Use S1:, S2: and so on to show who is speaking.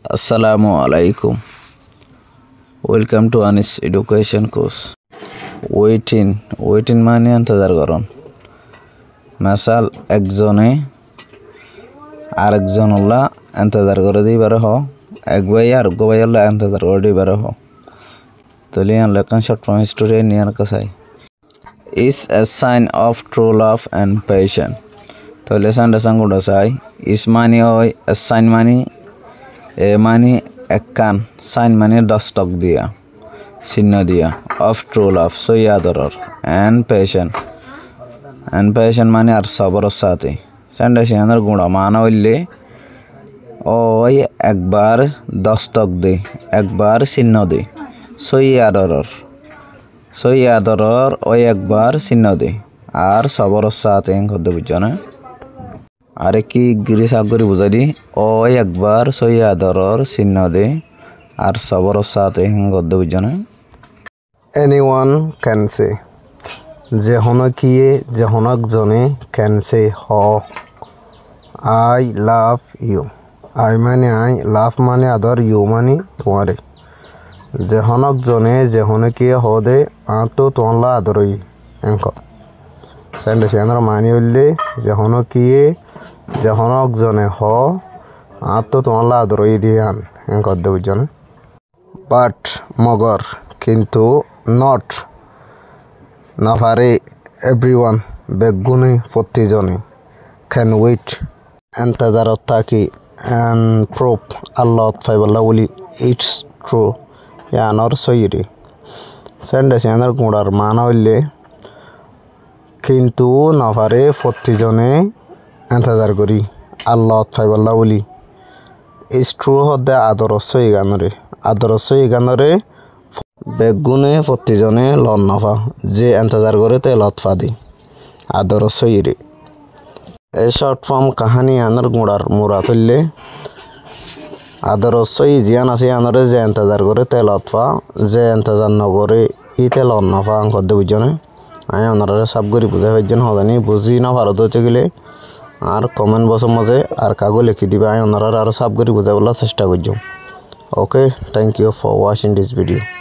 S1: Assalamu alaikum. Welcome to Anis Education course. Waiting মানে ইন্তজার করুন। মেসাল একজনে আরেকজনল্লা ইন্তজার করে দিবার হ, এক ভাই আর ভাইয়াল্লা ইন্তজার করে দিবার হ। তাহলে লেখান শর্ট ফর্ম স্টোরি নিয়ে কাছাই is a sign of true love and passion. তাহলে সান্ডা সাঙ্গুডা চাই is মানে হয় a sign মানে এ মানে একখান সাইন মানে দস্তক দিয়া চিহ্ন দিয়া অফ ট্রু লাভ সই আদরর and passion মানে আর সবর সাথে সান্ডা সিয়ানোর গুণা মানা হইলে ওই একবার দস্তক দে একবার চিহ্ন দে সই আদরর ওই একবার চিহ্ন দে আর সবর সাথে কত বুঝছো না আরে কি গিরি সাগরি বুঝাই দি ওই একবার সই আদরর চিহ্ন দে আর সবর সাথে গদ্য বুঝছো না
S2: anyone can say যে হনকিয়ে যে হনক জনে can say হ I love you I মানে আই লাভ মানে আদর ইউ মানে তোমারে যে হনক জনে যে হনকিয়ে হ দে তো তোমার আদরই এঙ্ক সেন্ড সেন্দ্র মানি হইলে যে হনকিয়ে যে হনক জনে হ তো তোমার আদরই দিয়ান এঙ্ক দে বুঝছো বাট মগর কিন্তু নট না পারে এভরিওয়ান বেগুনে প্রতিজনে ক্যান ওয়েট এন্তাজারত থাকি অ্যান্ড প্রুফ আল্লাহ ফাইবাল্লা বলি ইটস ট্রু ইয়ানর সইরি সেন্ডেসিয়ানের গুঁড়ার মানা হইলে কিন্তু না পারে প্রতিজনে এন্তাজার করি আল্লাহ ফাইবাল্লা বলি ইটস ট্রু হদে আদরস্য গানরে বেগুনে প্রতিজনে লন নফা যে এন্তজার করে তে লতফা দি আদরস্য ইরে এই শর্ট ফর্ম কাহানি আনার গুঁড়ার মুরা ফেললে আদরস্য জিয়ান আছে আনরে যে এন্তজার করে তে লতফা যে এন্তজার নগরে ইতে লন নফা আঙ্কদে বুঝজনে আমি ওনারা সব করি বুঝাই পাইছেন হদানি বুঝি না ভারত হচ্ছে গেলে আর কমেন্ট বক্সের মাঝে আর কাগজ লিখি দিবে আমি ওনারা আরও সব করি বুঝাই বলার চেষ্টা করছি Okay, thank you for watching this video.